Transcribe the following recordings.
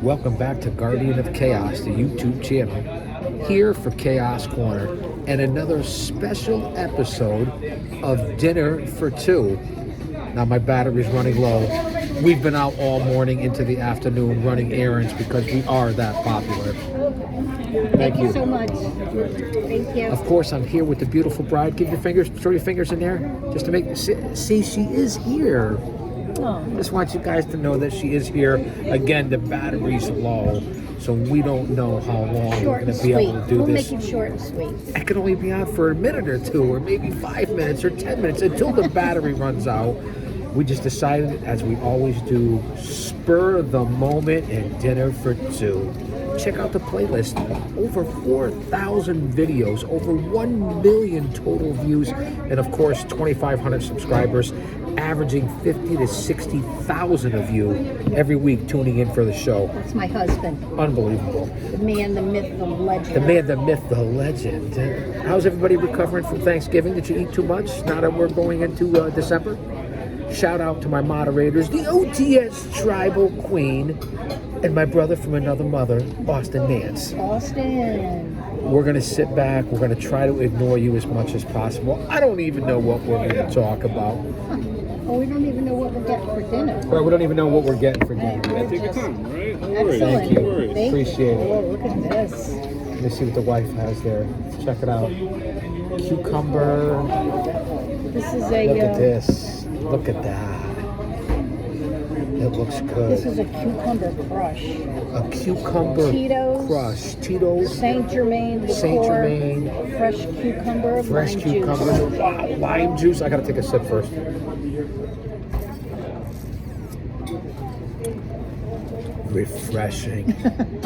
Welcome back to Guardian of Chaos, the YouTube channel. Here for Chaos Corner and another special episode of Dinner for Two. Now my battery's running low. We've been out all morning into the afternoon running errands because we are that popular. Thank you so much. Thank you. Of course, I'm here with the beautiful bride. Give your fingers, throw your fingers in there, just to make see she is here. Oh. Just want you guys to know that she is here. Again, the battery's low, so we don't know how long we're going to be able to do we'll this. We'll make it short and sweet. I can only be on for a minute or two, or maybe 5 minutes or 10 minutes until the battery runs out. We just decided, as we always do, spur the moment and Dinner for Two. Check out the playlist. Over 4,000 videos, over 1 million total views, and of course 2,500 subscribers, averaging 50 to 60,000 of you every week tuning in for the show. That's my husband. Unbelievable. The man, the myth, the legend. The man, the myth, the legend. How's everybody recovering from Thanksgiving? Did you eat too much now that we're going into December? Shout out to my moderators, the OTS Tribal Queen, and my brother from another mother, Austin Nance. Austin. We're going to sit back. We're going to try to ignore you as much as possible. I don't even know what we're going to talk about. Well, we don't even know what we're getting for dinner. Well, we don't even know what we're getting for dinner. Take your time, all right? No worries. Excellent. Thank you. No worries. Appreciate it. Oh, look at this. Let me see what the wife has there. Check it out. Cucumber. This is Look a. at this. Look at that. It looks good. This is a cucumber crush. A cucumber Tito's. crush. Tito's. Saint Germain liqueur. Saint Germain. Fresh cucumber. Fresh lime cucumber. Juice. Lime juice. I gotta take a sip first. Refreshing.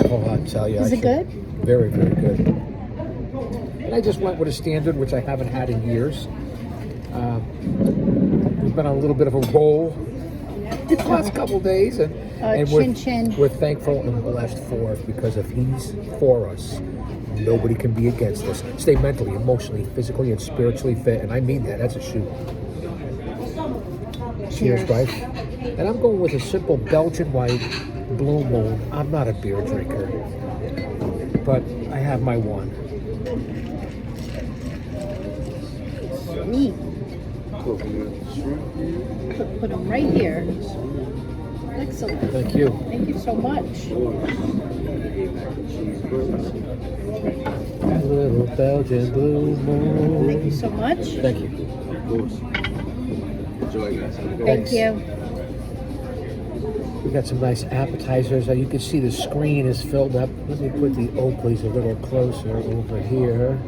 Oh, I'll tell you. Is it good? Very, very good. And I just went with a standard, which I haven't had in years. We've been on a little bit of a roll the last couple days, and we're thankful and blessed for it, because if he's for us, nobody can be against us. Stay mentally, emotionally, physically, and spiritually fit, and I mean that. That's a shoot. Cheers, wife. And I'm going with a simple Belgian white Blue Moon. I'm not a beer drinker, but I have my one. Neat. Put them right here. Excellent. Thank you. Thank you so much. Little Belgian Blue Moon. Thank you so much. Thank you. Of course. Enjoy, guys. Thank Thanks. you. We got some nice appetizers. You can see the screen is filled up. Let me put the Oakleys a little closer over here.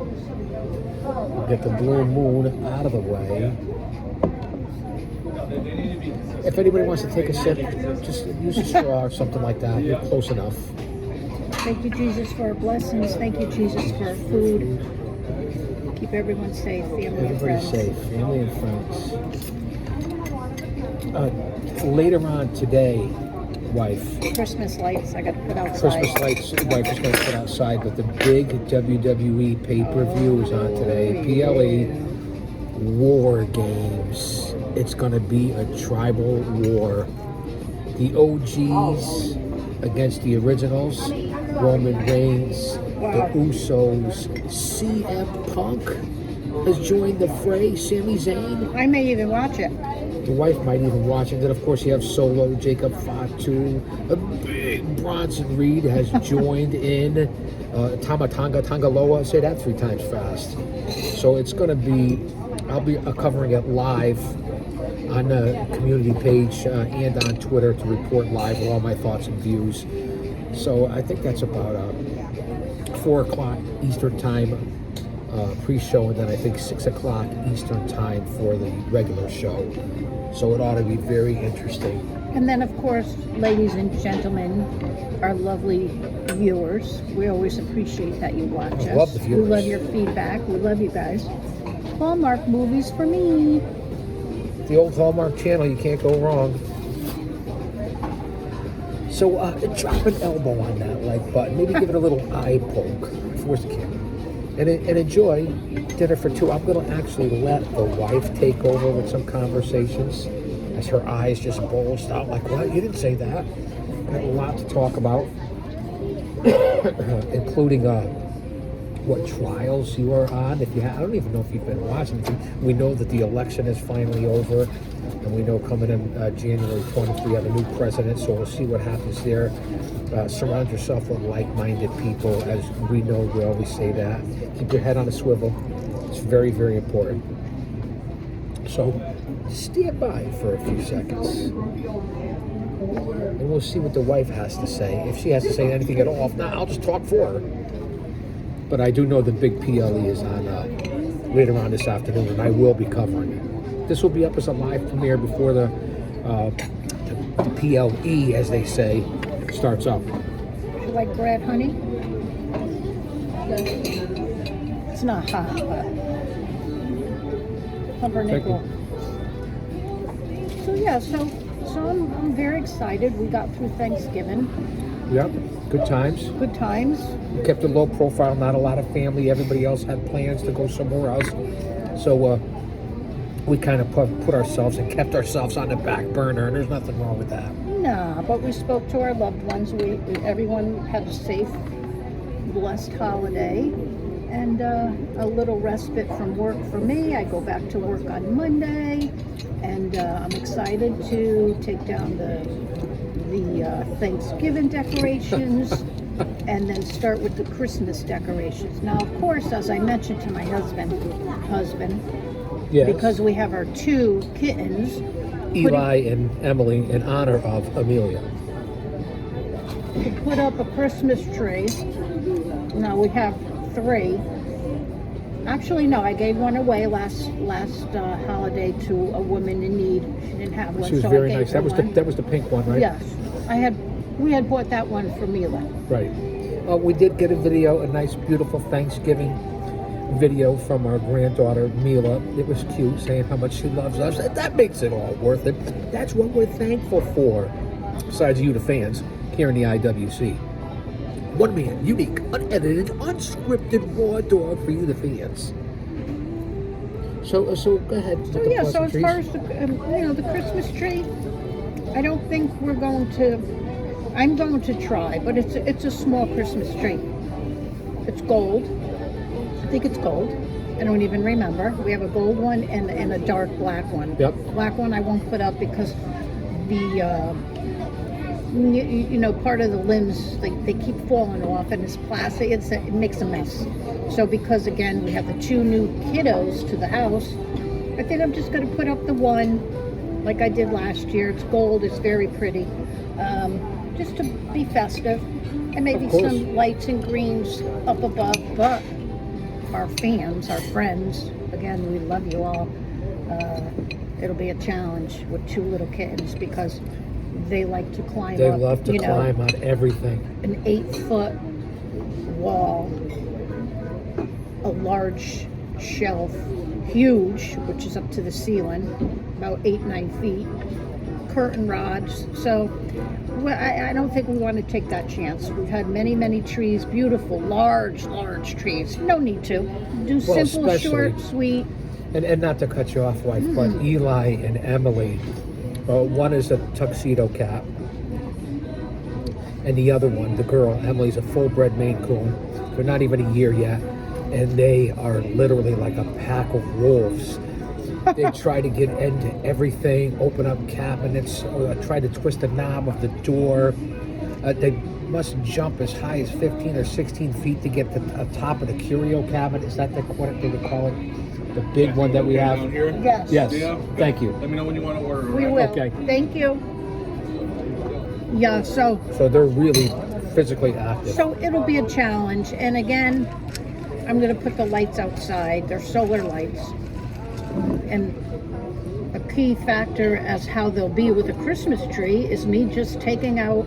We'll get the Blue Moon out of the way. If anybody wants to take a sip, just use a straw or something like that. You're close enough. Thank you, Jesus, for our blessings. Thank you, Jesus, for our food. Keep everyone safe, family and Everybody's friends. safe, family and friends. Later on today, wife, Christmas lights I got to put outside. Christmas lights, wife is going to put outside, but the big WWE pay-per-view is on today. PLE War Games. It's going to be a tribal war. The OGs against the originals. Roman Reigns, the Usos. CM Punk has joined the fray. Sami Zayn. I may even watch it. The wife might even watch it. Then, of course, you have Solo, Jacob Fatu. A big Bronson Reed has joined in. Tangaloa, say that 3 times fast. So it's going to be, I'll be covering it live on the community page and on Twitter to report live all my thoughts and views. So I think that's about 4 o'clock Eastern time pre-show, and then I think 6 o'clock Eastern time for the regular show. So it ought to be very interesting. And then, of course, ladies and gentlemen, our lovely viewers, we always appreciate that you watch us. Love the viewers. We love your feedback. We love you guys. Hallmark movies for me. The old Hallmark Channel, you can't go wrong. So drop an elbow on that like button. Maybe give it a little eye poke. Where's the camera? And enjoy Dinner for Two. I'm going to actually let the wife take over with some conversations as her eyes just bulged out like, what? You didn't say that. Got a lot to talk about, including what trials you are on. If you, I don't even know if you've been watching. We know that the election is finally over, and we know coming in January 20th we have a new president. So we'll see what happens there. Surround yourself with like-minded people, as we know. We always say that. Keep your head on a swivel. It's very, very important. So stand by for a few seconds, and we'll see what the wife has to say. If she has to say anything at all, if not, I'll just talk for her. But I do know the big PLE is on later on this afternoon, and I will be covering it. This will be up as a live premiere before the PLE, as they say, starts up. You like bread, honey? It's not hot, but pumpernickel. So yeah, so I'm very excited. We got through Thanksgiving. Yep, good times. Good times. We kept a low profile, not a lot of family. Everybody else had plans to go somewhere else. So we kind of put ourselves and kept ourselves on the back burner, and there's nothing wrong with that. Nah, but we spoke to our loved ones. Everyone had a safe, blessed holiday, and a little respite from work for me. I go back to work on Monday, and I'm excited to take down the Thanksgiving decorations and then start with the Christmas decorations. Now, of course, as I mentioned to my husband, Yes. because we have our two kittens, Eli and Emily, in honor of Amelia. to put up a Christmas tree. Now we have 3. Actually, no, I gave one away last holiday to a woman in need. She didn't have one, She was so very I gave nice. her That was one. that was the pink one, right? Yes, we had bought that one for Mila. Right. We did get a nice, beautiful Thanksgiving video from our granddaughter, Mila. It was cute, saying how much she loves us. That makes it all worth it. That's what we're thankful for. Besides you, the fans, here in the IWC. One man, unique, unedited, unscripted, raw dog for you, the fans. So go ahead. with So the yeah, so as pleasantries. far as the Christmas tree, I don't think we're going to. I'm going to try, but it's a small Christmas tree. It's gold. I think it's gold. I don't even remember. We have a gold one and a dark black one. Yep. Black one I won't put up because the part of the limbs they keep falling off, and it's plastic. It makes a mess. So because again we have the 2 new kiddos to the house, I think I'm just going to put up the one like I did last year. It's gold. It's very pretty. Just to be festive, and maybe Of course. some lights and greens up above. But our fans, our friends, again, we love you all. It'll be a challenge with 2 little kittens because they like to climb They up. love to climb on everything. An 8-foot wall, a large shelf, huge, which is up to the ceiling, about 8-9 feet. Curtain rods. So I don't think we want to take that chance. We've had many trees, beautiful, large trees. No need to. Do simple, especially- short, sweet. And not to cut you off, wife, but Eli and Emily, one is a tuxedo cat, and the other one, the girl, Emily's a full-bred Maine Coon. They're not even a year yet, and they are literally like a pack of wolves. They try to get into everything, open up cabinets, try to twist the knob of the door. They must jump as high as 15 or 16 feet to get to the top of the curio cabinet. Is that what they would call it? The big one that we have? Down here? Yes. Yes, Yeah. thank you. Let me know when you want to order. We right? will. Okay. Thank you. Yeah, so So they're really physically active. it'll be a challenge. And again, I'm going to put the lights outside. They're solar lights. And a key factor as how they'll be with a Christmas tree is me just taking out,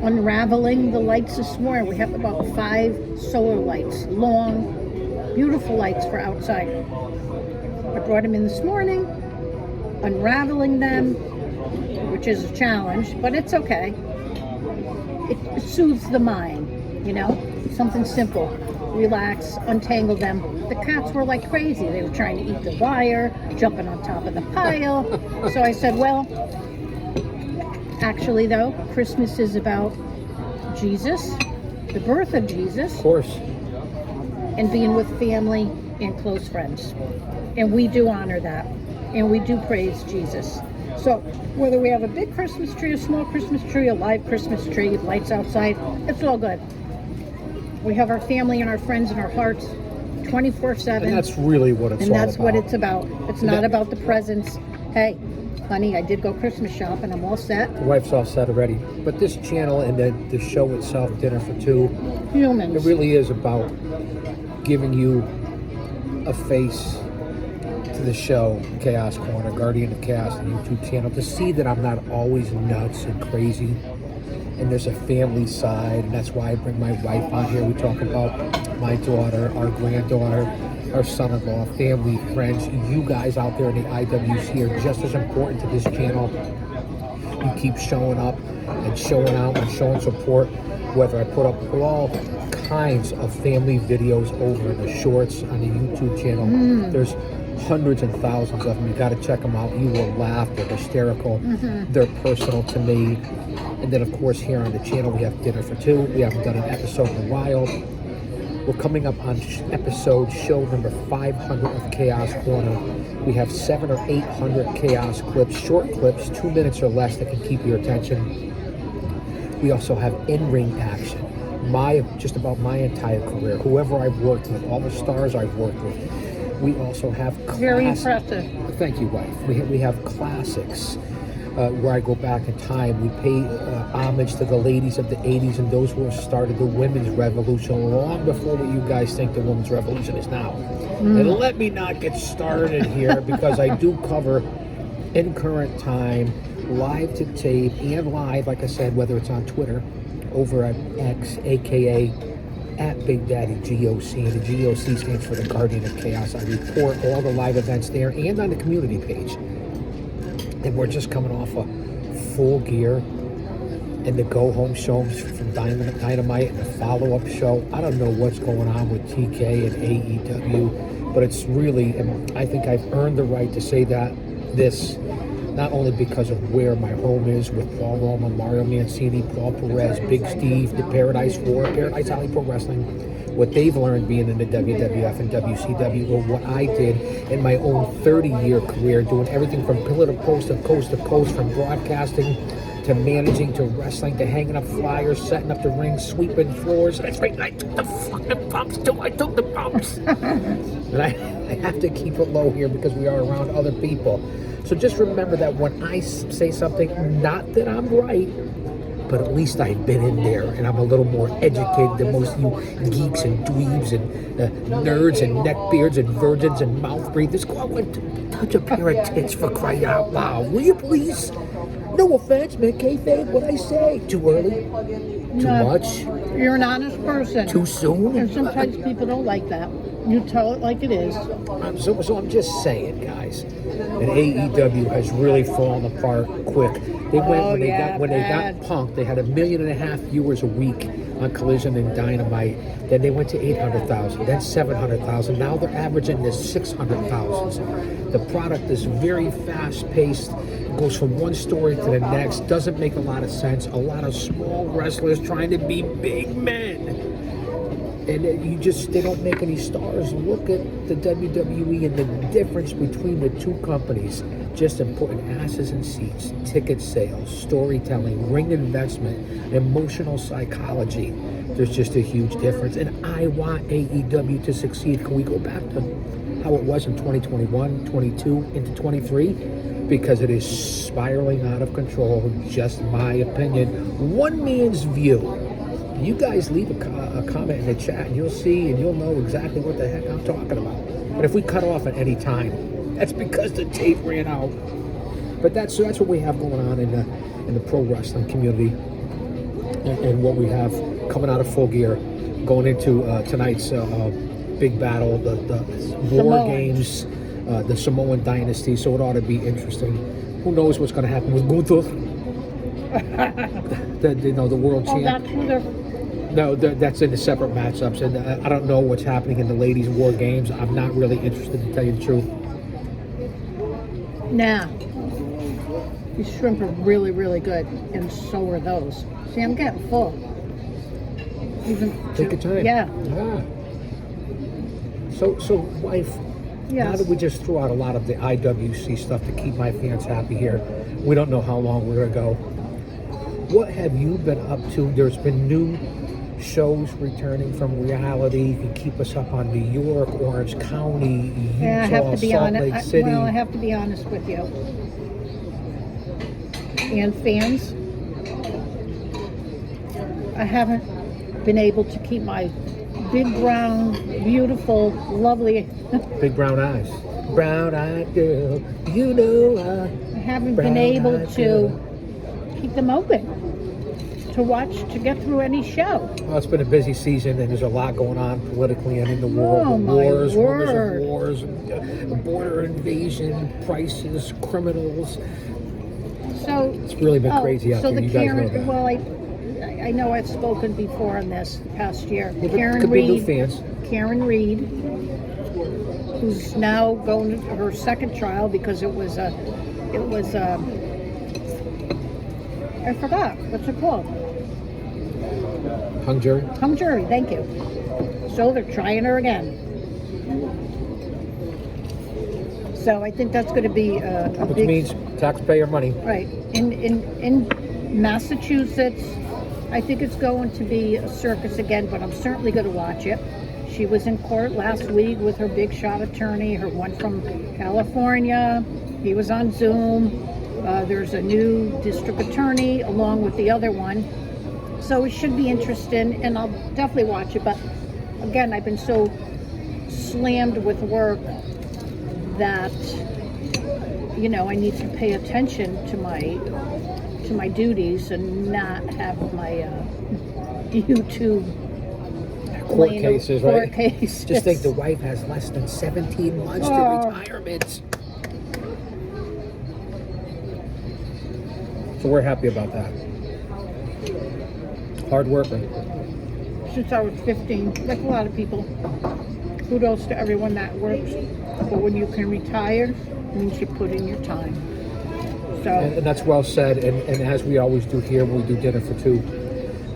unraveling the lights this morning. We have about 5 solar lights, long, beautiful lights for outside. I brought them in this morning, unraveling them, which is a challenge, but it's okay. It soothes the mind, something simple. Relax, untangle them. The cats were like crazy. They were trying to eat the wire, jumping on top of the pile. So I said, well, Actually, though, Christmas is about Jesus, the birth of Jesus, Of course. and being with family and close friends. And we do honor that. And we do praise Jesus. So whether we have a big Christmas tree, a small Christmas tree, a live Christmas tree, lights outside, it's all good. We have our family and our friends in our hearts 24/7. And that's really what it's all And that's about. what it's about. It's not about the presents. Hey, honey, I did go Christmas shopping. I'm all set. The wife's all set already. But this channel and the show itself, Dinner for Two, Humans. it really is about giving you a face to the show, Chaos Corner, Guardian of Chaos, the YouTube channel, to see that I'm not always nuts and crazy. And there's a family side, and that's why I bring my wife on here. We talk about my daughter, our granddaughter, our son-in-law, family, friends. You guys out there in the IWC are just as important to this channel. You keep showing up and showing out and showing support, whether I put up all kinds of family videos over in the shorts on the YouTube channel. There's hundreds and thousands of them. You got to check them out. You will laugh. They're hysterical. They're personal to me. And then, of course, here on the channel, we have Dinner for Two. We haven't done an episode in a while. We're coming up on show number 500 of Chaos Corner. We have 700 or 800 Chaos clips, short clips, 2 minutes or less, that can keep your attention. We also have in-ring action. Just about my entire career, whoever I've worked with, all the stars I've worked with. We also have Very impressive. Thank you, wife. We have classics where I go back in time. We pay homage to the ladies of the 80s and those who have started the women's revolution long before what you guys think the women's revolution is now. And let me not get started here because I do cover in current time, live to tape and live, like I said, whether it's on Twitter, over at X, aka at Big Daddy GOC. And the GOC stands for the Guardian of Chaos. I report all the live events there and on the community page. And we're just coming off a Full Gear and the Go Home shows from Dynamite and the follow-up show. I don't know what's going on with TK and AEW, but it's really, and I think I've earned the right to say this, not only because of where my home is with Paul Roma, Mario Mancini, Paul Perez, Big Steve, the Paradise 4, Paradise Alley Pro Wrestling, what they've learned being in the WWF and WCW, or what I did in my own 30-year career, doing everything from pillar to post, to coast, from broadcasting to managing to wrestling to hanging up flyers, setting up the ring, sweeping floors. That's right, I took the fucking bumps too. I took the bumps. And I have to keep it low here because we are around other people. So just remember that when I say something, not that I'm right, but at least I've been in there and I'm a little more educated than most of you geeks and dweebs and nerds and neckbeards and virgins and mouth breathers. Go out and touch a pair of tits for crying out loud. Will you please? No offense, man. Kayfabe, what I say? Too early? Too much? You're an honest person. Too soon? And sometimes people don't like that. You tell it like it is. So I'm just saying, guys. And AEW has really fallen apart quick. They went when they got Punk'd. They had 1.5 million viewers a week on Collision and Dynamite. Then they went to 800,000, then 700,000. Now they're averaging this 600,000. The product is very fast-paced. It goes from one story to the next. Doesn't make a lot of sense. A lot of small wrestlers trying to be big men. And they don't make any stars. Look at the WWE and the difference between the two companies. Just in putting asses in seats, ticket sales, storytelling, ring investment, emotional psychology. There's just a huge difference. And I want AEW to succeed. Can we go back to how it was in 2021, 22, into 23? Because it is spiraling out of control. Just my opinion. One man's view. You guys leave a comment in the chat and you'll see and you'll know exactly what the heck I'm talking about. And if we cut off at any time, that's because the tape ran out. But that's what we have going on in the pro wrestling community and what we have coming out of Full Gear, going into tonight's big battle, the War Games, the Samoan Dynasty. So it ought to be interesting. Who knows what's going to happen with Gunther? the world champ. That's who they're... No, that's in the separate matchups, and I don't know what's happening in the ladies' War Games. I'm not really interested, to tell you the truth. Now, These shrimp are really, really good, and so are those. See, I'm getting full. Even Take your time. Yeah. Yeah. So, wife, now Yes. that we just threw out a lot of the IWC stuff to keep my fans happy here, we don't know how long we're gonna go. What have you been up to? There's been new shows returning from reality. You can keep us up on New York, Orange County, Utah, Yeah, I have to be Salt honest. Lake City. Well, I have to be honest with you. And fans, I haven't been able to keep my big, brown, beautiful, lovely. Big brown eyes. Brown-eyed girl, you know I haven't been able Brown-eyed to girl. keep them open to watch, to get through any show. Well, it's been a busy season, and there's a lot going on politically and in the world. Oh, my Wars, rumors word. of wars, border invasion, prices, criminals. So It's really been crazy out so there. the You guys Karen, know that. well, I know I've spoken before on this past year. Well, there Karen could be new Reed, fans. Karen Reed, who's now going to her second trial because it was I forgot what's it called? Hung jury. Hung jury. Thank you. So they're trying her again. So I think that's going to be a Which big. means taxpayer money. Right. In Massachusetts, I think it's going to be a circus again, but I'm certainly going to watch it. She was in court last week with her big shot attorney, her one from California. He was on Zoom. There's a new district attorney along with the other one. So it should be interesting, and I'll definitely watch it. But again, I've been so slammed with work that I need to pay attention to my duties and not have my YouTube Court laying- cases, court right? cases. Just think the wife has less than 17 months to Oh. retirement. So we're happy about that. Hard worker. Since I was 15, like a lot of people. Kudos to everyone that works, but when you can retire, it means you put in your time. So And that's well said. And as we always do here when we do dinner for two,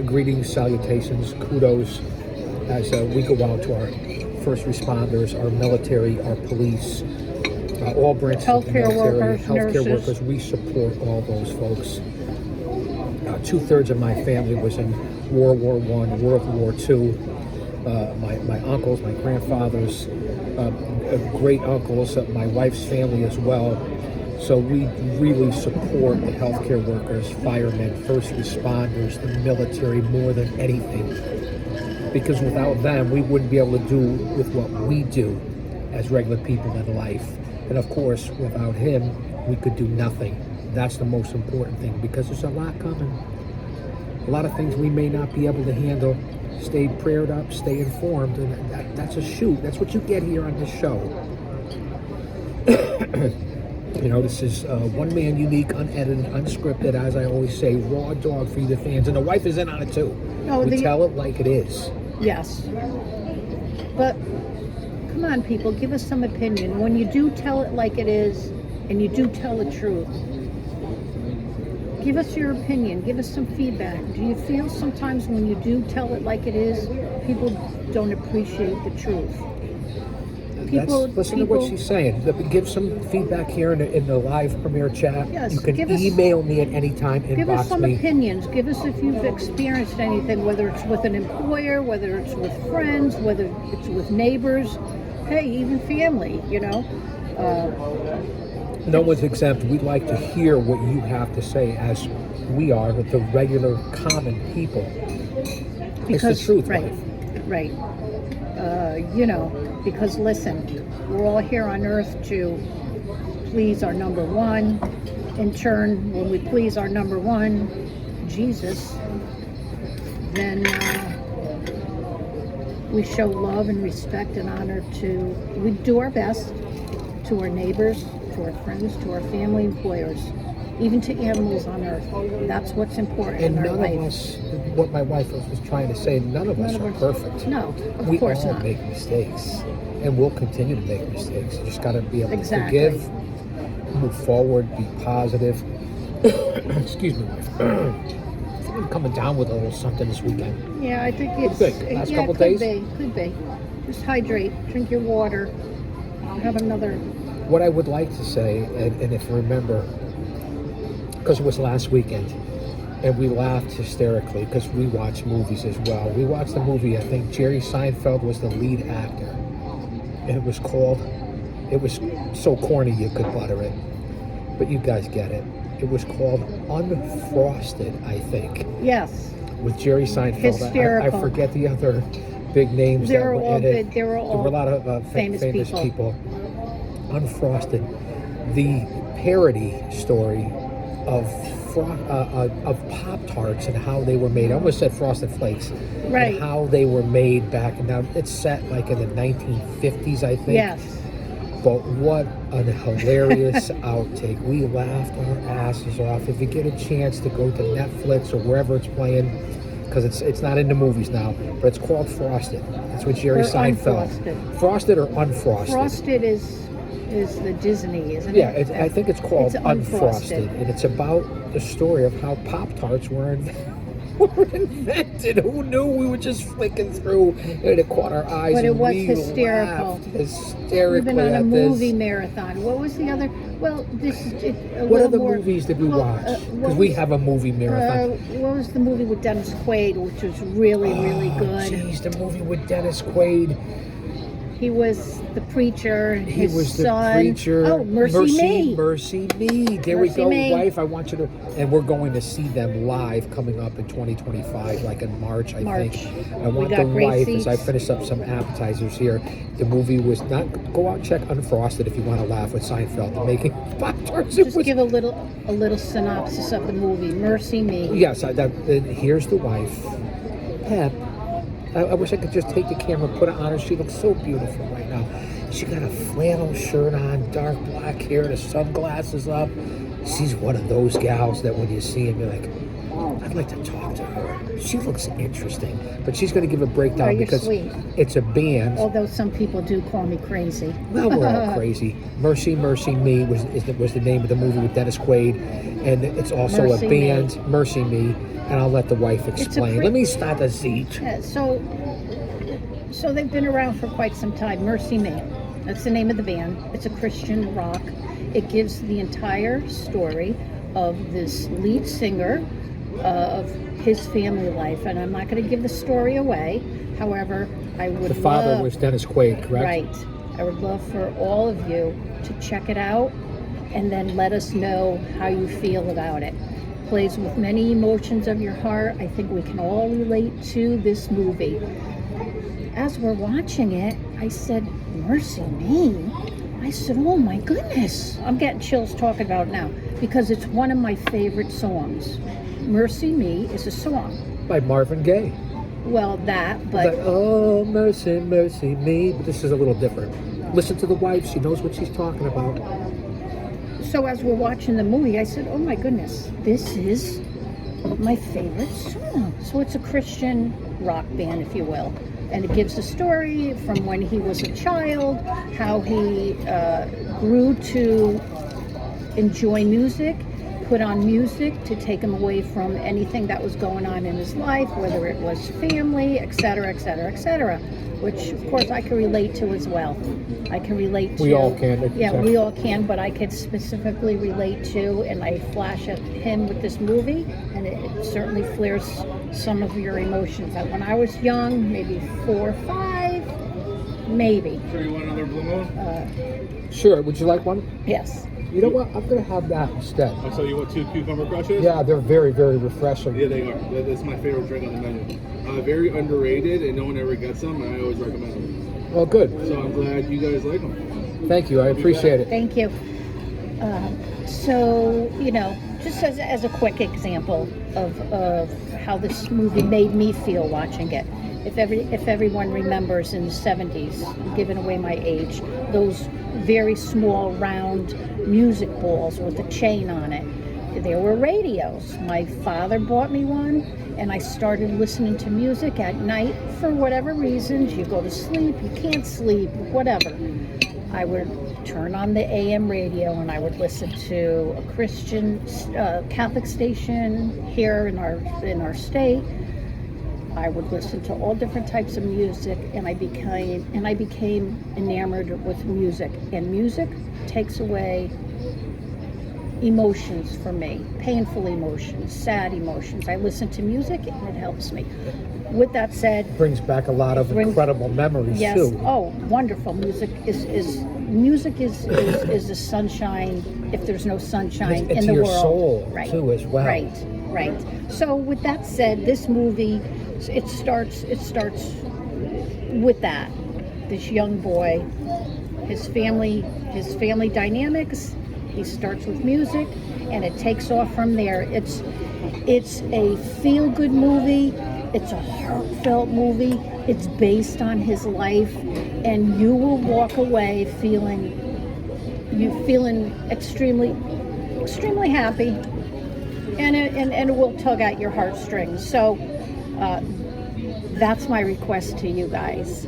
greetings, salutations, kudos as we go out to our first responders, our military, our police, all branches of the Healthcare military, workers, healthcare nurses. workers. We support all those folks. 2/3 of my family was in World War I, World War II. My uncles, my grandfathers, great uncles, my wife's family as well. So we really support the healthcare workers, firemen, first responders, the military more than anything. Because without them, we wouldn't be able to do with what we do as regular people in life. And of course, without him, we could do nothing. That's the most important thing, because there's a lot coming. A lot of things we may not be able to handle. Stay prayed up, stay informed, and that's a shoot. That's what you get here on this show. This is one-man unique, unedited, unscripted, as I always say, raw dog for you, the fans. And the wife is in on it too. No, We tell it like it is. yes. But come on, people, give us some opinion. When you do tell it like it is, and you do tell the truth, give us your opinion. Give us some feedback. Do you feel sometimes when you do tell it like it is, people don't appreciate the truth? Listen to what she's saying. Give some feedback here in the live premiere chat. Yes, You can give us- email me at any time, Give us inbox some me. opinions. Give us if you've experienced anything, whether it's with an employer, whether it's with friends, whether it's with neighbors, hey, even family, No one's exempt. We'd like to hear what you have to say, as we are the regular, common people. It's the truth, right, wife. right. Because listen, we're all here on earth to please our number one. In turn, when we please our number one, Jesus, then we show love and respect and honor we do our best to our neighbors, to our friends, to our family, employers, even to animals on earth. That's what's important And in our none life. of us, what my wife was trying to say, none of us None are of us- perfect. No, of We course all not. make mistakes, and we'll continue to make mistakes. You just got to be able Exactly. to forgive, move forward, be positive. Excuse me, wife. I'm coming down with a little something this weekend. Yeah, I think it's What do you think? Last yeah, couple could days? Could be. Just hydrate, drink your water. Have another. What I would like to say, and if you remember, because it was last weekend, and we laughed hysterically because we watched movies as well. We watched the movie, I think Jerry Seinfeld was the lead actor. And it was so corny you could butter it. But you guys get it. It was called Unfrosted, I think, Yes, with Jerry Seinfeld. Hysterical. I forget the other big names they that were were all in it. good. They were There all were a lot of famous people. Unfrosted, the parody story of Pop-Tarts and how they were made. I almost said Frosted Flakes. Right. And how they were made back. Now, it's set like in the 1950s, I think. Yes. But what an hilarious outtake. We laughed our asses off. If you get a chance to go to Netflix or wherever it's playing, because it's not in the movies now, but it's called Frosted. It's with Jerry Or Seinfeld. Unfrosted. Frosted or Unfrosted? Frosted is the Disney, isn't Yeah, it? I think it's called It's Unfrosted. And it's about the story of how Pop-Tarts were invented. Who knew? We were just flicking through and it caught our eyes. But it and was we hysterical. laughed hysterically We've been on a at movie this. marathon. What was the other? Well, this is a What little other more, movies did we well, watch? what Because we was- have a movie marathon. What was the movie with Dennis Quaid, which was really, really good? Jeez, the movie with Dennis Quaid. He was the preacher. He His was the son. preacher. Oh, Mercy Me. Mercy Me. There we Mercy go, Me. wife. I want you to, and we're going to see them live coming up in 2025, like in March, I March. think. I We want got the great wife, as I seats. finish up some appetizers here. The movie was not. Go out and check Unfrosted if you want to laugh with Seinfeld. The making Pop-Tarts. It Just was. give a little synopsis of the movie. Mercy Me. Yes, here's the wife, Pep. I wish I could just take the camera, put it on her. She looks so beautiful right now. She got a flannel shirt on, dark black hair, the sunglasses up. She's one of those gals that when you see him, you're like, I'd like to talk to her. She looks interesting. But she's going to give a breakdown Oh, you're because sweet. it's a band. Although some people do call me crazy. Well, we're all crazy. Mercy, Mercy Me was the name of the movie with Dennis Quaid, and it's also Mercy a Me. band, Mercy Me, and I'll let the wife explain. Let me start the seat. Yeah, so they've been around for quite some time. Mercy Me. That's the name of the band. It's a Christian rock. It gives the entire story of this lead singer of his family life, and I'm not going to give the story away. However, I would The father love, was Dennis Quaid, correct? right. I would love for all of you to check it out and then let us know how you feel about it. Plays with many emotions of your heart. I think we can all relate to this movie. As we're watching it, I said, Mercy Me? I said, oh my goodness. I'm getting chills talking about it now because it's one of my favorite songs. Mercy Me is a song. By Marvin Gaye. Well, that, Like, but oh, mercy, mercy me. But this is a little different. Listen to the wife. She knows what she's talking about. so as we're watching the movie, I said, oh my goodness, this is my favorite song. So it's a Christian rock band, if you will. And it gives a story from when he was a child, how he grew to enjoy music, put on music to take him away from anything that was going on in his life, whether it was family, etc., etc., etc., which of course I can relate to as well. I can relate to. We all can. Yeah, we all can, but I could specifically relate to, and I flash at him with this movie, and it certainly flares some of your emotions. That when I was young, maybe 4 or 5, maybe. Sure, you want another Blue Moon? Sure. Would you like one? Yes. You know what? I'm going to have that instead. Oh, so you want 2 cucumber crushes? Yeah, they're very, very refreshing. Yeah, they are. That's my favorite drink on the menu. Very underrated, and no one ever gets them, and I always recommend them. Well, good. So I'm glad you guys like them. Thank you. I appreciate it. Thank you. So, just as a quick example of how this movie made me feel watching it. If everyone remembers in the 70s, giving away my age, those very small round music balls with a chain on it. There were radios. My father bought me one, and I started listening to music at night for whatever reasons. You go to sleep, you can't sleep, whatever. I would turn on the AM radio and I would listen to a Christian Catholic station here in our state. I would listen to all different types of music, and I became enamored with music. And music takes away emotions for me, painful emotions, sad emotions. I listen to music and it helps me. With that said, Brings back a lot of incredible memories yes, too. oh, wonderful. Music is the sunshine if there's no sunshine It's in the your world. soul Right. too as well. Right. So with that said, this movie it starts with that. This young boy, his family dynamics. He starts with music, and it takes off from there. It's a feel-good movie. It's a heartfelt movie. It's based on his life, and you will walk away feeling extremely happy, and it will tug at your heartstrings. So that's my request to you guys.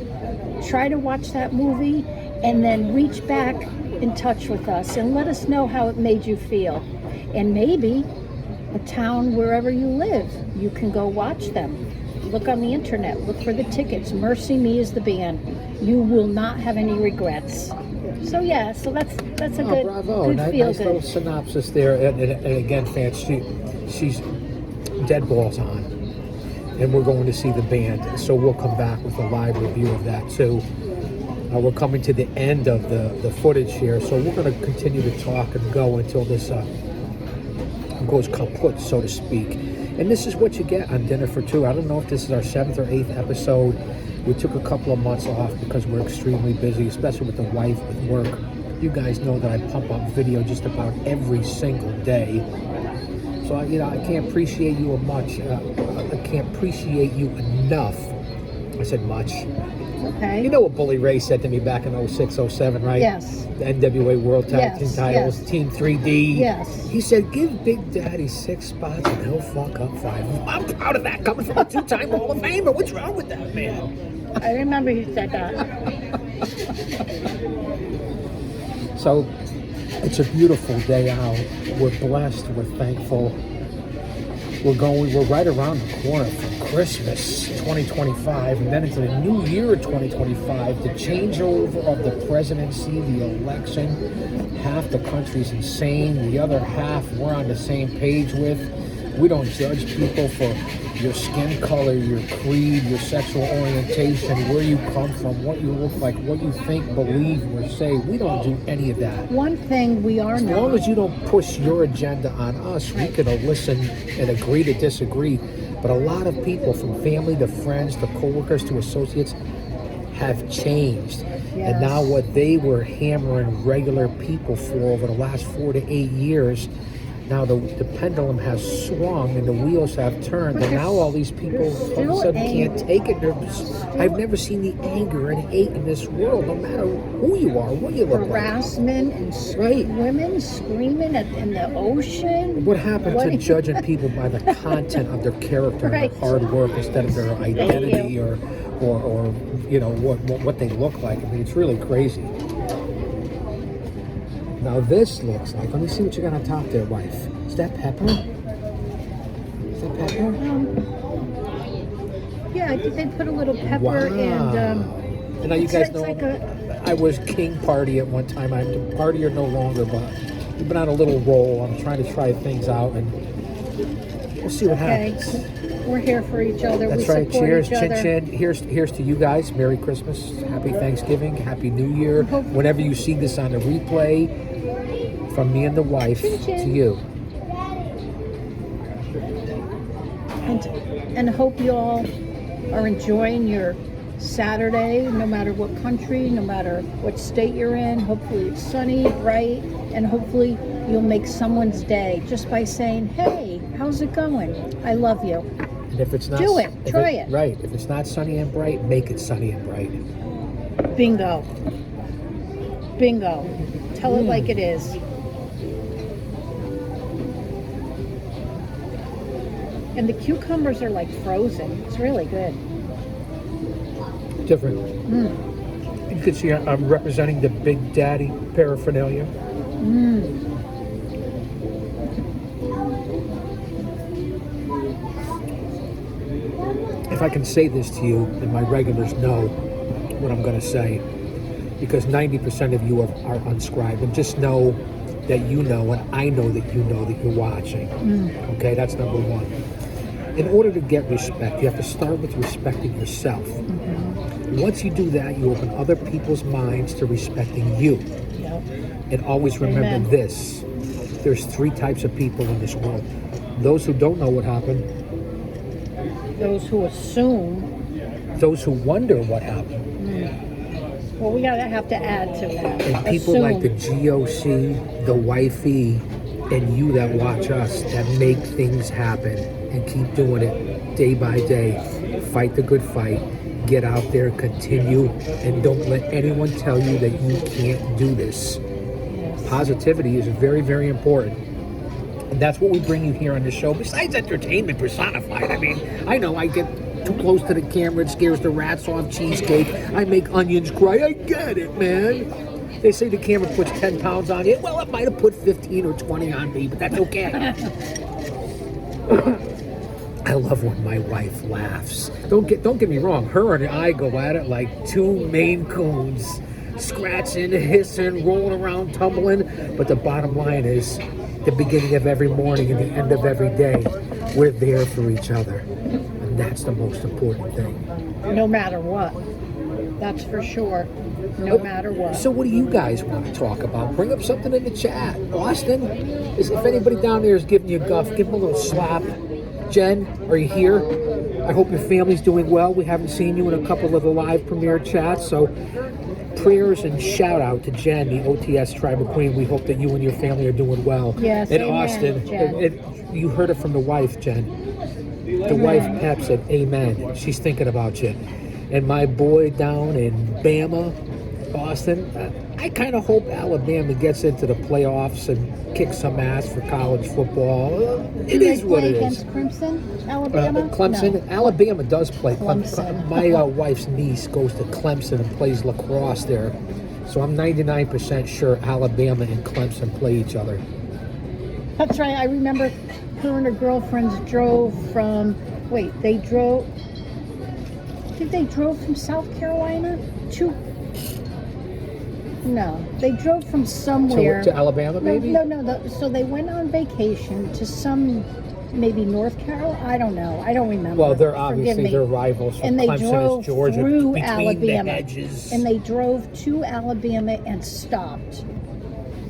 Try to watch that movie, and then reach back in touch with us and let us know how it made you feel. And maybe a town wherever you live, you can go watch them. Look on the internet, look for the tickets. Mercy Me is the band. You will not have any regrets. So yeah, so that's a good, bravo. good feel Nice little synopsis there. And again, fans, she's dead balls on. And we're going to see the band. So we'll come back with a live review of that too. We're coming to the end of the footage here, so we're going to continue to talk and go until this goes kaput, so to speak. And this is what you get on Dinner for Two. I don't know if this is our 7th or 8th episode. We took a couple of months off because we're extremely busy, especially with the wife, with work. You guys know that I pump up video just about every single day. So, I can't appreciate you much. I can't appreciate you enough. I said much. Okay. You know what Bully Ray said to me back in 06, 07, right? Yes. The NWA World Tag Team Yes, titles, yes. Team 3D. Yes. He said, give Big Daddy 6 spots and he'll fuck up 5. I'm proud of that, coming from a 2-time Hall of Famer. What's wrong with that, man? I remember he said that. So, it's a beautiful day out. We're blessed. We're thankful. We're right around the corner from Christmas 2025, and then into the new year 2025, the changeover of the presidency, the election. Half the country's insane, the other half we're on the same page with. We don't judge people for your skin color, your creed, your sexual orientation, where you come from, what you look like, what you think, believe, or say. We don't do any of that. One thing we are As long as you don't push your agenda on us, we can listen and agree to disagree. But a lot of people, from family to friends to coworkers to associates, have changed. Yes. And now what they were hammering regular people for over the last 4 to 8 years, now the pendulum has swung and the wheels have turned, But and now all these people all of a still sudden can't angry. take it. I've never seen the anger and hate in this world, no matter who you are, what you look like. Harassment and Right. women screaming in the ocean. What happened What to is- judging people by the content of their character Right. and their hard work instead of their identity or what they look like? I mean, it's really crazy. Now this looks like, let me see what you got on top there, wife. Is that pepper? Is that pepper? Yeah, I think they put a little pepper Wow. and now you guys it's know like I was king party at one time. I'm the partier no longer, but we've been on a little roll. I'm trying to try things out, and we'll see what okay. happens. We're here for each other. That's we right. support Cheers, each chin other. chin. Here's to you guys. Merry Christmas, Happy Thanksgiving, Happy New Year. Whenever you see this on the replay, from me and the wife Chin chin. to you. And hope you all are enjoying your Saturday, no matter what country, no matter what state you're in. Hopefully it's sunny, bright, and hopefully you'll make someone's day just by saying, hey, how's it going? I love you. And if it's not, Do it. if Try it. Right. If it's not sunny and bright, make it sunny and bright. Bingo. Bingo. Tell it like it is. And the cucumbers are like frozen. It's really good. Different. You can see I'm representing the Big Daddy paraphernalia. If I can say this to you, and my regulars know what I'm going to say, because 90% of you are unscribed, and just know that you know, and I know that you're watching. Okay, that's number one. In order to get respect, you have to start with respecting yourself. Once you do that, you open other people's minds to respecting you. Yep. And always remember Amen. this. There's 3 types of people in this world. Those who don't know what happened, Those who assume. those who wonder what happened, Well, we gotta have to add to that. and people Assume. like the GOC, the wifey, and you that watch us that make things happen and keep doing it day by day. Fight the good fight. Get out there, continue, and don't let anyone tell you that you can't do this. Yes. Positivity is very, very important. And that's what we bring you here on the show, besides entertainment personified. I mean, I know I get too close to the camera, it scares the rats off cheesecake. I make onions cry. I get it, man. They say the camera puts 10 pounds on you. Well, it might have put 15 or 20 on me, but that's okay. I love when my wife laughs. Don't get me wrong. Her and I go at it like 2 Maine Coons, scratching, hissing, rolling around, tumbling. But the bottom line is, the beginning of every morning and the end of every day, we're there for each other, and that's the most important thing. No matter what. That's for sure. No matter what. So what do you guys want to talk about? Bring up something in the chat. Austin, if anybody down there is giving you a guff, give them a little slap. Jen, are you here? I hope your family's doing well. We haven't seen you in a couple of the live premiere chats, so prayers and shout out to Jen, the OTS Tribal Queen. We hope that you and your family are doing well. Yes, and amen, Austin, Jen. you heard it from the wife, Jen. The wife, Pep, said amen. She's thinking about you. And my boy down in Bama, Austin, I kind of hope Alabama gets into the playoffs and kicks some ass for college football. It is what it is. Against Clemson, Alabama? Clemson, No. Alabama does play. Clemson. My wife's niece goes to Clemson and plays lacrosse there. So I'm 99% sure Alabama and Clemson play each other. That's right. I remember her and her girlfriends drove from. Wait, they drove. Did they drove from South Carolina to? No, they drove from somewhere. To Alabama, maybe? No. So they went on vacation to some, maybe North Carolina. I don't know. I don't remember. Well, they're Forgive obviously me. they're rivals. From And they Clemson drove is Georgia, through between Alabama. the hedges. And they drove to Alabama and stopped.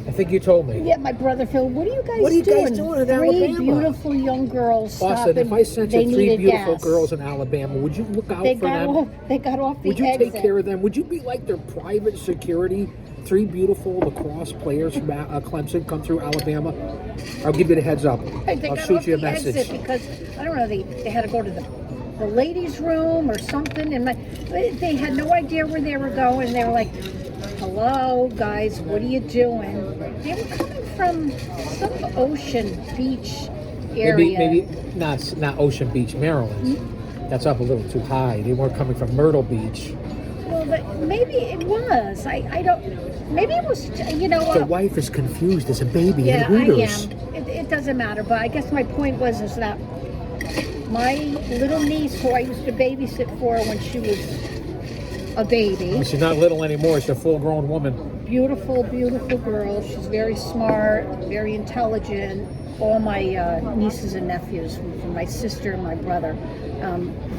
I think you told me. Yeah, my brother Phil, what are you guys What are you doing? guys doing in 3 Alabama? beautiful young girls stopped. Austin, if I sent you they 3 needed beautiful gas. girls in Alabama, would you look out They for got them? off. They got off the Would you exit. take care of them? Would you be like their private security? 3 beautiful lacrosse players from Clemson come through Alabama. I'll give you the heads up. They I'll got shoot off you a the message. exit because I don't know. They had to go to the ladies' room or something, and they had no idea where they were going. They were like, "Hello, guys, what are you doing?" They were coming from some Ocean Beach area. Maybe not Ocean Beach, Maryland. That's up a little too high. They weren't coming from Myrtle Beach. Well, but maybe it was. I don't. Maybe it was. You know The what? wife is confused as a baby Yeah, in I Hooters. am. It doesn't matter. But I guess my point was is that my little niece, who I used to babysit for when she was a baby, She's not little anymore. She's a full-grown woman. beautiful, beautiful girl. She's very smart, very intelligent. All my nieces and nephews, from my sister and my brother.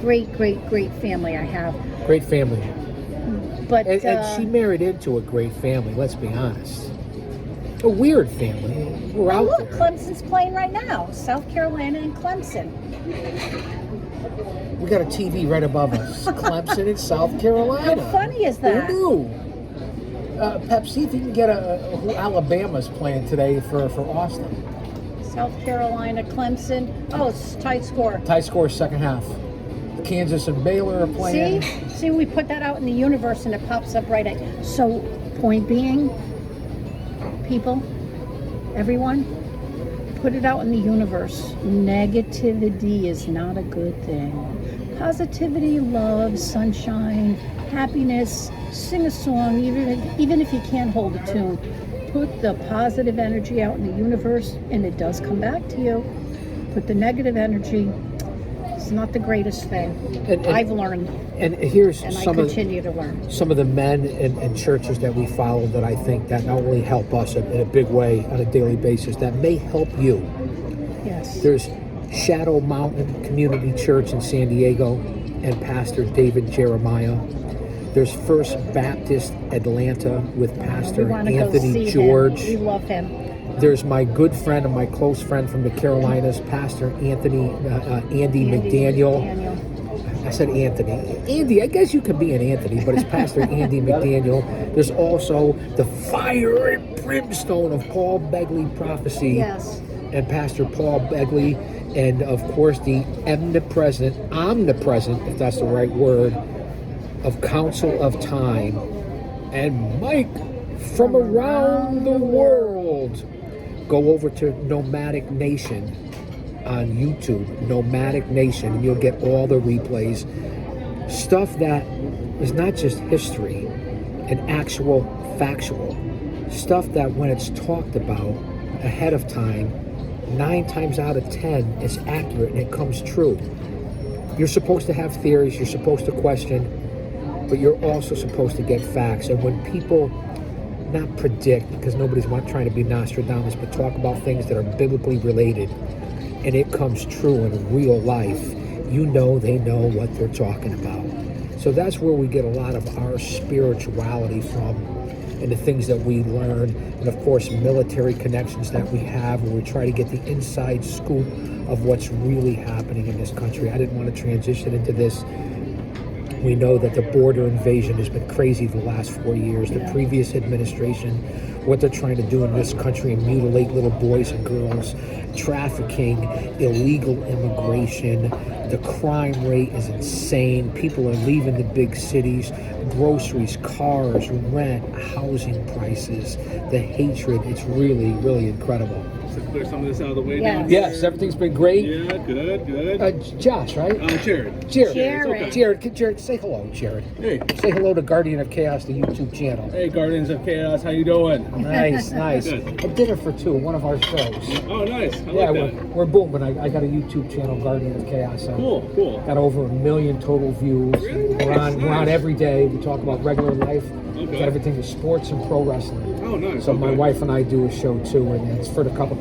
Great, great, great family I have. Great family. But And she married into a great family, let's be honest. A weird family. We're oh, out look, there. Clemson's playing right now. South Carolina and Clemson. We got a TV right above us. Clemson in South Carolina. How funny is that? Who knew? Pep, see if you can get who Alabama's playing today for Austin. South Carolina, Clemson. Oh, it's a tight score. Tie score second half. Kansas and Baylor are playing. See, we put that out in the universe and it pops up right at. So, point being, people, everyone, put it out in the universe. Negativity is not a good thing. positivity, love, sunshine, happiness. Sing a song, even if you can't hold a tune. Put the positive energy out in the universe, and it does come back to you. Put the negative energy. It's not the greatest thing. And I've learned, And here's and I some of continue to learn. some of the men and churches that we follow that I think that not only help us in a big way on a daily basis, that may help you. Yes. There's Shadow Mountain Community Church in San Diego and Pastor David Jeremiah. There's First Baptist Atlanta with We Pastor want to go Anthony see George. him. We love him. There's my good friend and my close friend from the Carolinas, Pastor Andy McDaniel. I said Anthony. Andy, I guess you could be an Anthony, but it's Pastor Andy McDaniel. There's also the fire and brimstone of Paul Begley Prophecy Yes. and Pastor Paul Begley, and of course the omnipresent, if that's the right word, of Council of Time, and Mike from around the world. Go over to Nomadic Nation on YouTube, Nomadic Nation, and you'll get all the replays. Stuff that is not just history and actual factual. Stuff that when it's talked about ahead of time, 9 times out of 10 is accurate and it comes true. You're supposed to have theories, you're supposed to question, but you're also supposed to get facts. And when people not predict, because nobody's trying to be Nostradamus, but talk about things that are biblically related, and it comes true in real life, you know they know what they're talking about. So that's where we get a lot of our spirituality from, and the things that we learn, and of course military connections that we have, where we try to get the inside scoop of what's really happening in this country. I didn't want to transition into this. We know that the border invasion has been crazy the last 4 years. The previous administration, what they're trying to do in this country and mutilate little boys and girls, trafficking, illegal immigration, the crime rate is insane. People are leaving the big cities, groceries, cars, rent, housing prices, the hatred. It's really, really incredible. So clear some of this out of the way Yes. now. Yes, everything's been great. Yeah, good. Josh, right? Jared. Jared. Jared. Jared, say hello, Jared. Hey. Say hello to Guardian of Chaos, the YouTube channel. Hey, Guardians of Chaos, how you doing? Nice. Good. A dinner for two, one of our shows. Oh, nice. I Yeah, like that. we're booming. I got a YouTube channel, Guardian of Chaos. So Cool. got over 1 million total views. Really? We're on Nice. every day. We talk about regular life, Okay. everything to sports and pro wrestling. Oh, nice. So my okay. wife and I do a show too, and it's for the couple.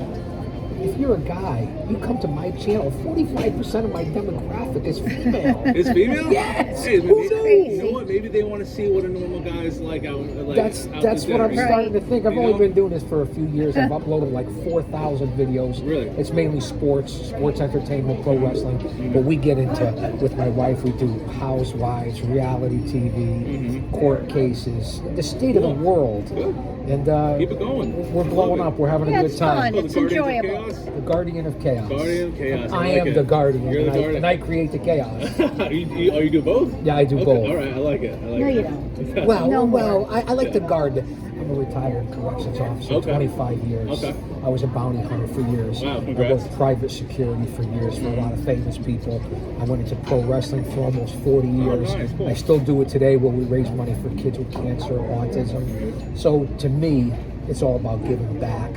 If you're a guy, you come to my channel, 45% of my demographic is female. It's female? Yes. Hey, Who maybe, knew? you know what? Maybe they want to see what a normal guy is like out. Like, That's out what I'm there. starting to think. I've You only know? been doing this for a few years. I've uploaded like 4,000 videos. Really? It's mainly sports entertainment, pro wrestling. But we get into, with my wife, we do housewives, reality TV, court cases, the state of the world. Good. And Keep it going. we're blowing up. We're having Yeah, a good it's time. fun. It's the Guardians of enjoyable. Chaos? The Guardian of Chaos. Guardian of Chaos. I like am it. the Guardian, You're the and, Guardian. and I create the chaos. you do both? Yeah, I do Okay, both. All right, I like it. No, you don't. Well, I like to guard. I'm a retired corrections officer, Okay. 25 years. Okay. I was a bounty hunter for years. Wow, I congrats. worked private security for years for a lot of famous people. I went into pro wrestling for almost 40 years. nice, cool. I still do it today where we raise money for kids with cancer, autism. So to me, it's all about giving back.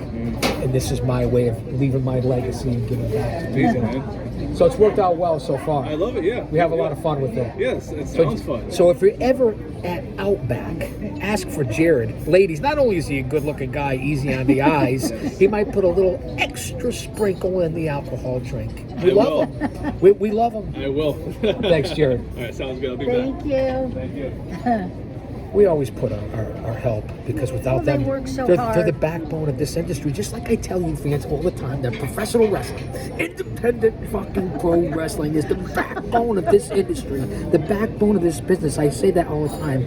And this is my way of leaving my legacy and giving back to Amazing, people. man. So it's worked out well so far. I love it, yeah. We have a lot of fun with it. Yes, it sounds fun. So if you're ever at Outback, ask for Jared. Ladies, not only is he a good-looking guy, easy on the eyes, he might put a little extra sprinkle in the alcohol drink. We I love will. him. We love him. I will. Thanks, Jared. All right, sounds good. I'll be Thank back. you. Thank you. We always put our help, because without Well, they them, work so they're hard. the backbone of this industry. Just like I tell you fans all the time that professional wrestling, independent fucking pro wrestling is the backbone of this industry, the backbone of this business. I say that all the time.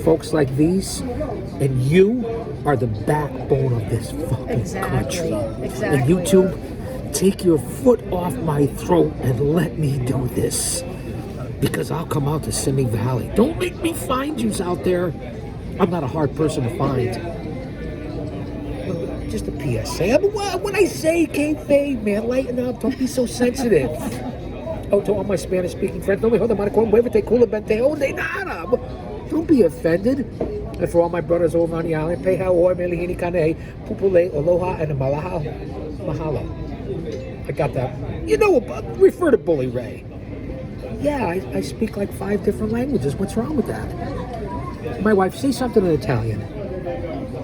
Folks like these and you are the backbone of this fucking Exactly. country. Exactly. And YouTube, take your foot off my throat and let me do this. Because I'll come out to Simi Valley. Don't make me find yous out there. I'm not a hard person to find. Just a PSA. When I say kayfabe, man, lighten up. Don't be so sensitive. Oh, to all my Spanish-speaking friends, no me joda, maricón, muévete, culo, vente, onde nada. Don't be offended. And for all my brothers over on the island, pay how oi, melihini kane, pupule, aloha, and malaha, mahalo. I got that. You know, refer to Bully Ray. Yeah, I speak like 5 different languages. What's wrong with that? My wife, say something in Italian.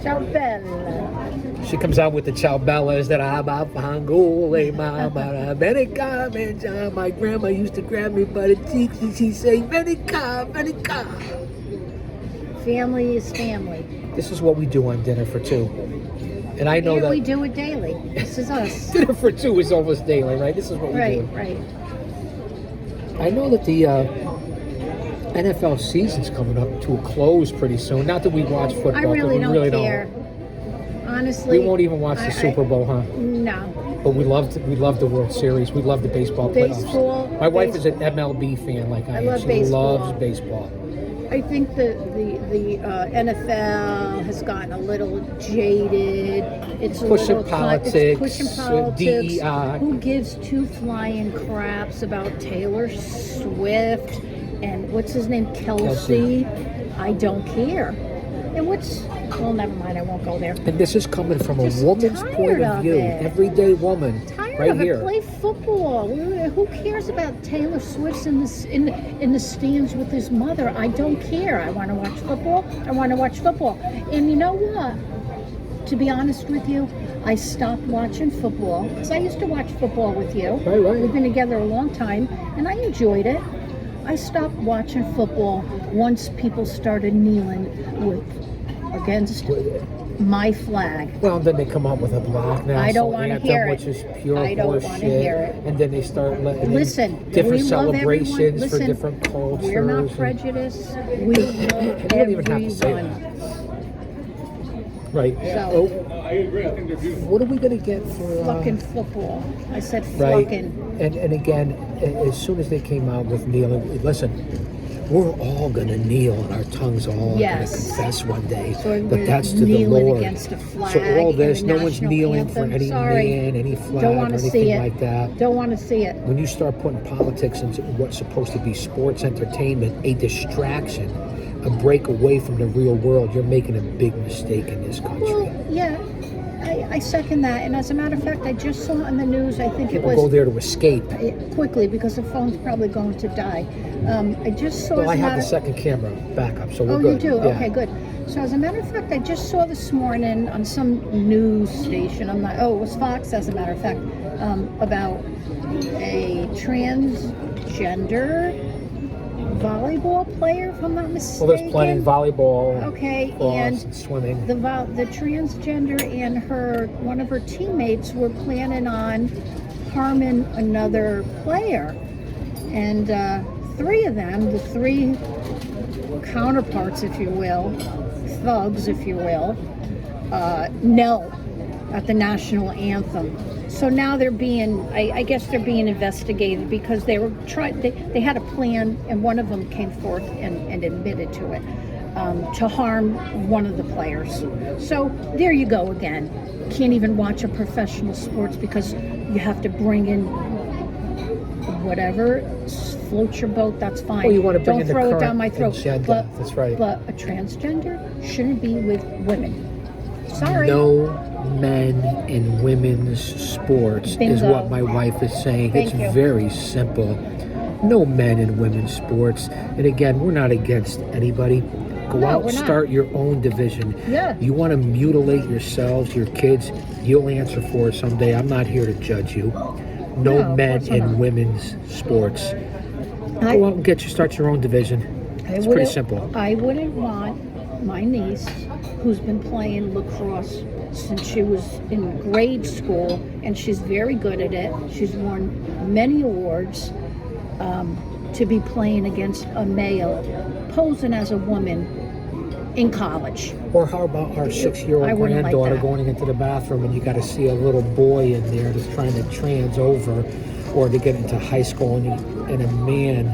Ciao bella. She comes out with the ciao bellas that abafangole mama venica menja. My grandma used to grab me by the cheeks and she'd say venica, venica. Family is family. This is what we do on Dinner for Two. And I know Here that we do it daily. This is us. Dinner for Two is almost daily, right? This is what we do. Right. I know that the NFL season's coming up to a close pretty soon. Not that we watch football. I really but don't we really care. Honestly, We won't even watch the Super Bowl, huh? No. But we love the World Series. We love the baseball playoffs. Baseball. My wife is an MLB fan, like I am. love She baseball. loves baseball. I think the NFL has gotten a little jaded. It's a Pushing little politics, it's pushing politics. DEI. Who gives 2 flying craps about Taylor Swift and what's his name, Kelsey? I don't care. And well, never mind. I won't go there. And this is coming from a Just woman's tired point of of view, it. everyday woman, Tired right of here. it. Play football. Who cares about Taylor Swift in the stands with his mother? I don't care. I want to watch football. And you know what? To be honest with you, I stopped watching football because I used to watch football with you. Right. We've been together a long time, and I enjoyed it. I stopped watching football once people started kneeling against my flag. Well, then they come up with a black national I don't wanna anthem, hear it. which is pure I don't horse wanna shit. hear it. And then they start letting Listen, in different we love celebrations everyone. for Listen, different cultures. We're not and- prejudiced. We love You don't even have to say everyone. that. Right. So- I agree. I think they're beautiful. What are we going to get for... Fucking football. I said Right. fucking. And again, as soon as they came out with kneeling, listen, we're all going to kneel and our tongues are all Yes. going to confess one day. So But we're that's to the kneeling Lord. against a flag So all this, and no the one's national kneeling for anthem. any Sorry. man, any flag Don't or want to anything see it. like that. Don't want to see it. When you start putting politics into what's supposed to be sports entertainment, a distraction, a break away from the real world, you're making a big mistake in this country. Well, yeah, I second that. And as a matter of fact, I just saw on the news, I think People it go was there to escape. quickly because the phone's probably going to die. I just saw. Well, I as a have the matter- second camera backup, so we're Oh, good. you do? Yeah. Okay, good. So as a matter of fact, I just saw this morning on some news station, it was Fox, as a matter of fact, about a transgender volleyball player, if I'm not mistaken. Well, there's plenty of volleyball, Okay, lacrosse, and and swimming. the transgender and one of her teammates were planning on harming another player, and 3 of them, the 3 counterparts, if you will, thugs, if you will, knelt at the national anthem. So now they're being, I guess they're being investigated because they were they had a plan, and one of them came forth and admitted to it, to harm one of the players. So there you go again. Can't even watch a professional sports because you have to bring in whatever floats your boat. That's fine. Well, you want to bring Don't in the throw it current down my throat. agenda. That's right. But a transgender shouldn't be with women. Sorry. No men in women's sports is Bingo. what my wife is saying. Thank It's you. very simple. No men in women's sports. And again, we're not against anybody. Go No, out we're and not. start your own division. Yeah. You want to mutilate yourselves, your kids, you'll answer for it someday. I'm not here to judge you. No, No of men course we're in not. women's sports. I- Go out and start your own division. It's pretty simple. I wouldn't want my niece, who's been playing lacrosse since she was in grade school, and she's very good at it. She's won many awards, to be playing against a male, posing as a woman in college. Or how about our 6-year-old I wouldn't like granddaughter that. going into the bathroom and you got to see a little boy in there that's trying to trans over, or to get into high school and a man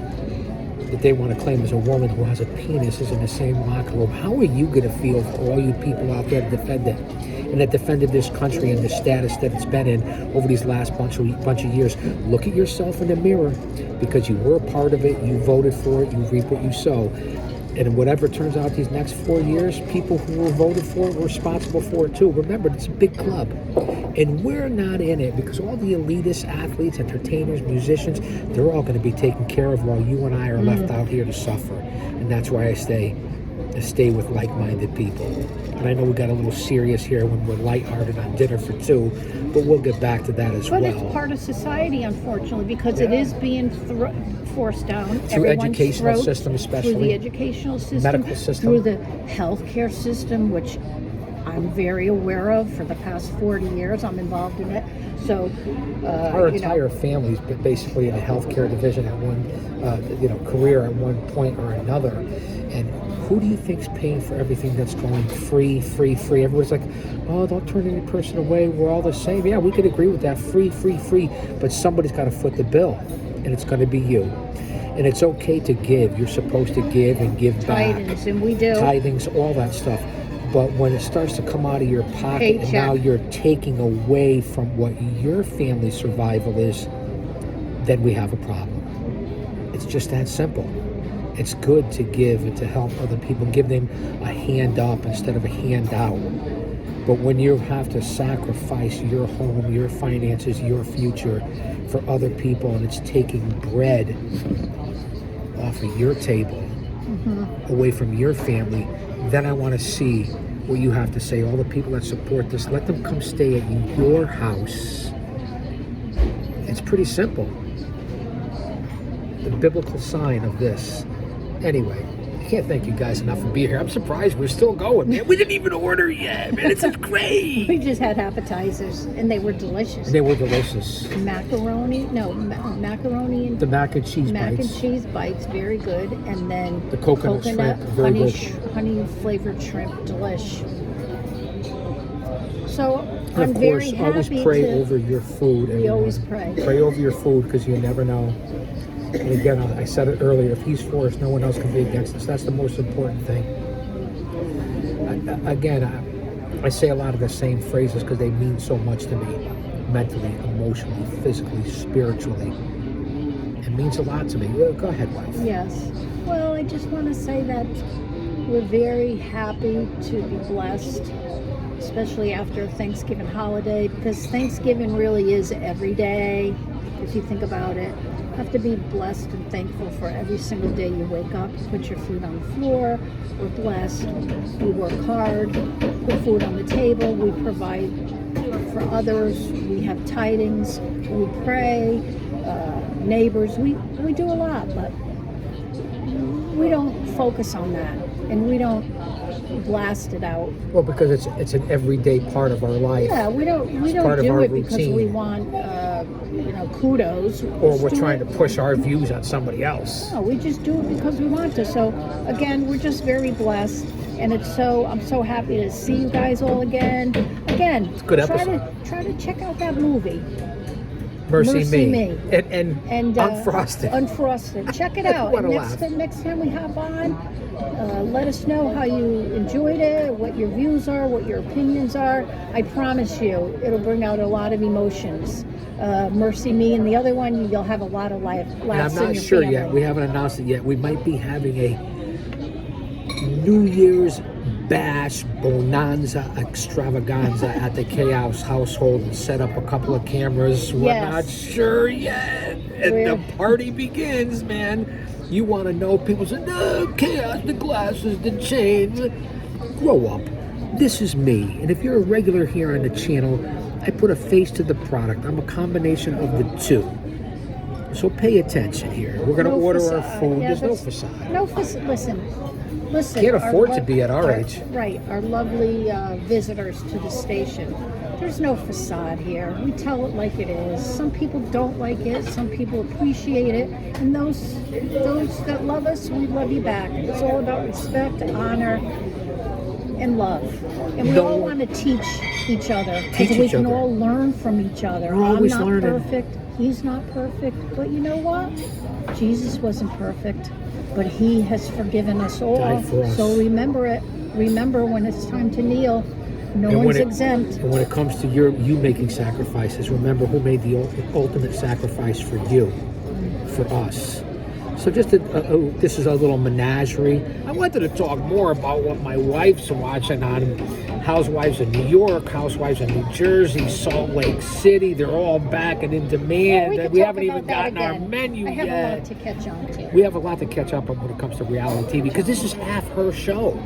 that they want to claim as a woman who has a penis is in the same locker room. How are you going to feel for all you people out there to defend it and that defended this country and the status that it's been in over these last bunch of years? Look at yourself in the mirror, because you were a part of it, you voted for it, you reap what you sow. And whatever turns out these next 4 years, people who were voted for it were responsible for it too. Remember, it's a big club. And we're not in it because all the elitist athletes, entertainers, musicians, they're all going to be taken care of while you and I are left out here to suffer. And that's why I stay with like-minded people. And I know we got a little serious here when we're lighthearted on dinner for two, but we'll get back to that as But well. it's part of society, unfortunately, because it is being forced down Through everyone's educational throat, system, especially. through the educational system, Medical system. through the healthcare system, which I'm very aware of. For the past 40 years, I'm involved in it. So, Our entire family's been basically in the healthcare division at one, career at one point or another. And who do you think's paying for everything that's going free? Everyone's like, oh, don't turn any person away. We're all the same. Yeah, we could agree with that. Free. But somebody's got to foot the bill, and it's going to be you. And it's okay to give. You're supposed to give and give back. Tithings, and we do. Tithings, all that stuff. But when it starts to come out of your pocket Paycheck. and now you're taking away from what your family's survival is, then we have a problem. It's just that simple. It's good to give and to help other people, give them a hand up instead of a hand out. But when you have to sacrifice your home, your finances, your future for other people, and it's taking bread off of your table, away from your family, then I want to see what you have to say. All the people that support this, let them come stay at your house. It's pretty simple. The biblical sign of this. Anyway, I can't thank you guys enough for being here. I'm surprised we're still going, man. We didn't even order yet, man. It's great. We just had appetizers, and they were delicious. They were delicious. Macaroni and The mac and cheese mac bites. and cheese bites, very good, and then The coconut shrimp, very honey, good. honey flavored shrimp, delish. So And I'm of very course, always happy pray to. over your food. We everyone. always pray. Pray over your food, because you never know. And again, I said it earlier, if he's for us, no one else can be against us. That's the most important thing. I say a lot of the same phrases because they mean so much to me. Mentally, emotionally, physically, spiritually. It means a lot to me. Go ahead, wife. Yes. Well, I just want to say that we're very happy to be blessed, especially after Thanksgiving holiday, because Thanksgiving really is every day, if you think about it. You have to be blessed and thankful for every single day you wake up, put your food on the floor. We're blessed. We work hard, put food on the table, we provide for others, we have tidings, we pray, neighbors, we do a lot, but we don't focus on that, and we don't blast it out. Well, because it's an everyday part of our life. Yeah, we don't part of do our it because we routine. want kudos. Or we're trying to push our views on somebody else. No, we just do it because we want to. So again, we're just very blessed, and I'm so happy to see you guys all again. Again, It's a good episode. Try to check out that movie. Mercy Me. And Unfrosted. Unfrosted. Check it out. What a And next time we hop on, let us know how you enjoyed it, what your views are, what your opinions are. I promise you, it'll bring out a lot of emotions. Mercy Me, and the other one, you'll have a lot of laughs And I'm in not your sure family. yet. We haven't announced it yet. We might be having a New Year's bash bonanza extravaganza at the Chaos household and set up a couple of cameras. We're Yes. not sure yet. And the party begins, man. You want to know? People say, no, Chaos, the glasses, the chain. Grow up. This is me. And if you're a regular here on the channel, I put a face to the product. I'm a combination of the two. So pay attention here. We're going to order our food. Yeah, There's no that's- facade. No facade. Listen. Can't afford to be at our age. Right, our lovely visitors to the station. There's no facade here. We tell it like it is. Some people don't like it. Some people appreciate it. And those that love us, we love you back. It's all about respect, honor, and love. And we all want to teach each other, because Teach we each can other. all learn from each other. We're always I'm not learning. perfect. He's not perfect. But you know what? Jesus wasn't perfect. but he has forgiven us all. Died for us. So remember it. Remember when it's time to kneel. No And when one's it- exempt. And when it comes to you making sacrifices, remember who made the ultimate sacrifice for you, for us. So this is a little menagerie. I wanted to talk more about what my wife's watching on Housewives of New York, Housewives of New Jersey, Salt Lake City. They're all back and in demand. Well, We could haven't talk even about that gotten our again. menu I have yet. a lot to catch on to. We have a lot to catch up on when it comes to reality TV because this is half her show.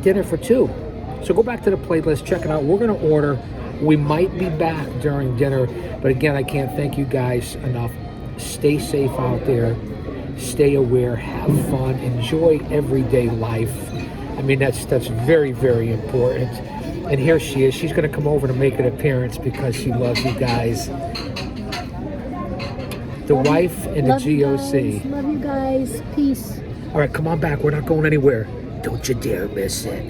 Dinner for two. So go back to the playlist, check it out. We're going to order. We might be back during dinner, but again, I can't thank you guys enough. Stay safe out there. Stay aware. Have fun. Enjoy everyday life. I mean, that's very, very important. And here she is. She's going to come over to make an appearance because she loves you guys. The wife and the Love you GOC. guys. Love you guys. Peace. All right, come on back. We're not going anywhere. Don't you dare miss it.